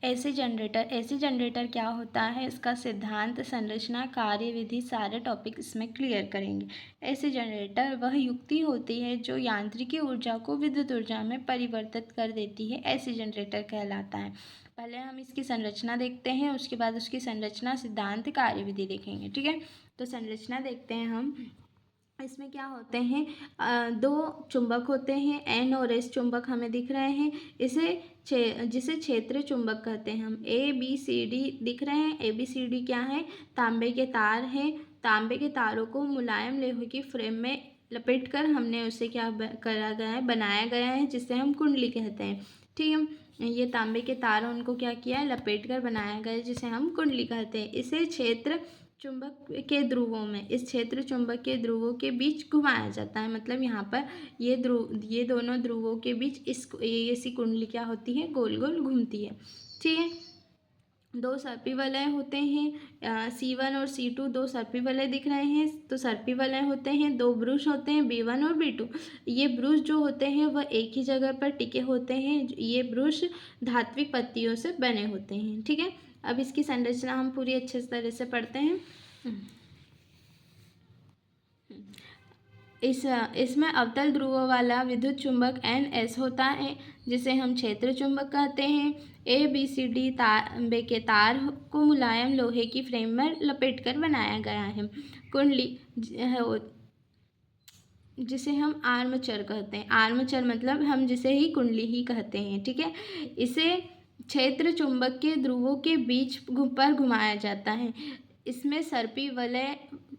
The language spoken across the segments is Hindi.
एसी जनरेटर क्या होता है, इसका सिद्धांत, संरचना, कार्यविधि, सारे टॉपिक इसमें क्लियर करेंगे। एसी जनरेटर वह युक्ति होती है जो यांत्रिकी ऊर्जा को विद्युत ऊर्जा में परिवर्तित कर देती है, एसी जनरेटर कहलाता है। पहले हम इसकी संरचना देखते हैं, उसके बाद उसकी संरचना, सिद्धांत, कार्यविधि देखेंगे। ठीक है, तो संरचना देखते हैं हम। इसमें क्या होते हैं, दो चुंबक होते हैं, एन और एस चुंबक हमें दिख रहे हैं। जिसे क्षेत्र चुंबक कहते हैं हम। ए बी सी डी दिख रहे हैं। ए बी सी डी क्या है, तांबे के तार हैं। तांबे के तारों को मुलायम लोहे की फ्रेम में लपेटकर हमने उसे क्या करा गया है, बनाया गया है, जिसे हम कुंडली कहते हैं। ठीक है, ये तांबे के तार उनको क्या किया है, लपेट कर बनाया गया है, जिसे हम कुंडली कहते हैं। इसे क्षेत्र चुंबक के ध्रुवों में, इस क्षेत्र चुंबक के ध्रुवों के बीच घुमाया जाता है। मतलब यहाँ पर ये दोनों ध्रुवों के बीच ऐसी कुंडली क्या होती है, गोल गोल घूमती है। ठीक है, दो सर्पी वलय होते हैं, C1 और C2 दो सर्पी वलय दिख रहे हैं। तो सर्पी वलय होते हैं, दो ब्रुश होते हैं, B1 और B2। ये ब्रुश जो होते हैं वह एक ही जगह पर टिके होते हैं। ये ब्रुश धात्विक पत्तियों से बने होते हैं। ठीक है, अब इसकी संरचना हम पूरी अच्छे तरह से पढ़ते हैं। इसमें अवतल ध्रुवों वाला विद्युत चुंबक NS होता है, जिसे हम क्षेत्र चुंबक कहते हैं। ए बी सी डी तांबे के तार को मुलायम लोहे की फ्रेम में लपेटकर बनाया गया है। कुंडली जिसे हम आर्मचर कहते हैं। आर्मचर मतलब हम जिसे ही कुंडली ही कहते हैं। ठीक है, इसे क्षेत्र चुंबक के ध्रुवों के बीच पर घुमाया जाता है। इसमें सर्पी वलय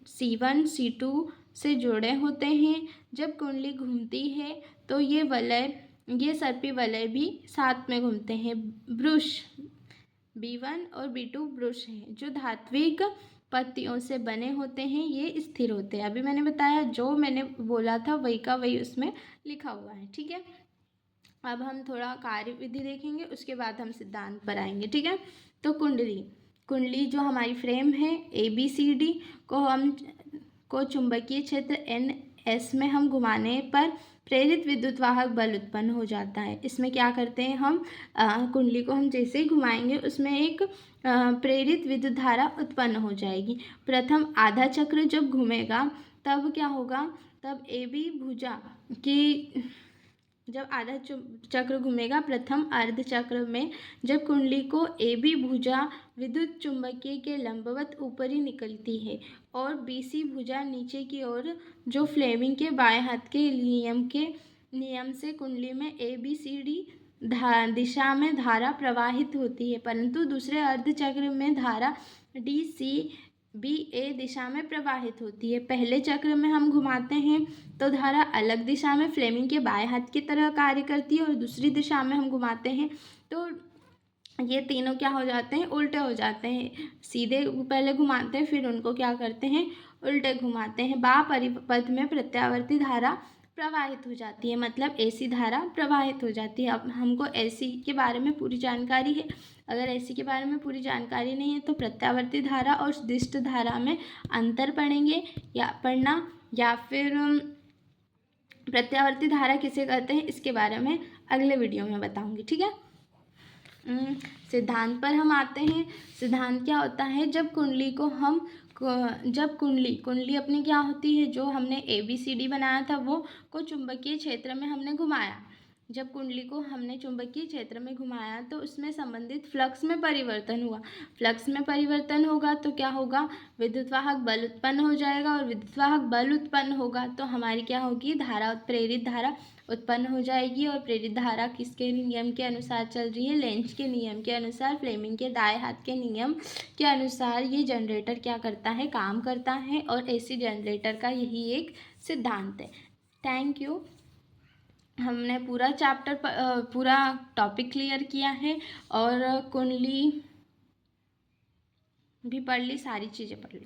C1 C2 से जुड़े होते हैं। जब कुंडली घूमती है तो ये सर्पी वलय भी साथ में घूमते हैं। ब्रुश B1 और B2 ब्रुश हैं जो धात्विक पत्तियों से बने होते हैं। ये स्थिर होते हैं। अभी मैंने बताया, जो मैंने बोला था वही का वही उसमें लिखा हुआ है। ठीक है, अब हम थोड़ा कार्यविधि देखेंगे, उसके बाद हम सिद्धांत पर आएंगे। ठीक है, तो कुंडली जो हमारी फ्रेम है ABCD को चुंबकीय क्षेत्र NS में हम घुमाने पर प्रेरित विद्युत वाहक बल उत्पन्न हो जाता है। इसमें क्या करते हैं हम, कुंडली को हम जैसे ही घुमाएंगे उसमें एक प्रेरित विद्युत धारा उत्पन्न हो जाएगी। प्रथम आधा चक्र जब घूमेगा तब क्या होगा, तब AB भुजा की जब आधा चक्र घूमेगा प्रथम अर्ध चक्र में, जब कुंडली को AB भुजा विद्युत चुंबकीय के लंबवत ऊपरी निकलती है और BC भुजा नीचे की ओर, जो फ्लेमिंग के बाएं हाथ के नियम से कुंडली में ABCD दिशा में धारा प्रवाहित होती है, परंतु दूसरे अर्ध चक्र में धारा DCBA दिशा में प्रवाहित होती है। पहले चक्र में हम घुमाते हैं तो धारा अलग दिशा में फ्लेमिंग के बाएं हाथ की तरह कार्य करती है, और दूसरी दिशा में हम घुमाते हैं तो ये तीनों क्या हो जाते हैं, उल्टे हो जाते हैं। सीधे पहले घुमाते हैं, फिर उनको क्या करते हैं, उल्टे घुमाते हैं। बा परिपथ में प्रत्यावर्ती धारा प्रवाहित हो जाती है, मतलब AC धारा प्रवाहित हो जाती है। अब हमको AC के बारे में पूरी जानकारी है। अगर AC के बारे में पूरी जानकारी नहीं है तो प्रत्यावर्ती धारा और दिष्ट धारा में अंतर पढ़ेंगे या फिर प्रत्यावर्ती धारा किसे कहते हैं, इसके बारे में अगले वीडियो में बताऊंगी। ठीक है, सिद्धांत पर हम आते हैं। सिद्धांत क्या होता है, जब कुंडली अपनी क्या होती है, जो हमने ABCD बनाया था वो को चुंबकीय क्षेत्र में हमने घुमाया। जब कुंडली को हमने चुंबकीय क्षेत्र में घुमाया तो उसमें संबंधित फ्लक्स में परिवर्तन हुआ। फ्लक्स में परिवर्तन होगा तो क्या होगा, विद्युत वाहक बल उत्पन्न हो जाएगा, और विद्युत वाहक बल उत्पन्न होगा तो हमारी क्या होगी, प्रेरित धारा उत्पन्न हो जाएगी। और प्रेरित धारा किसके नियम के अनुसार चल रही है, लेंज के नियम के अनुसार, फ्लेमिंग के दाएं हाथ के नियम के अनुसार ये जनरेटर क्या करता है, काम करता है। और AC जनरेटर का यही एक सिद्धांत है। Thank you. हमने पूरा टॉपिक क्लियर किया है और कुंडली भी पढ़ ली, सारी चीज़ें पढ़ ली।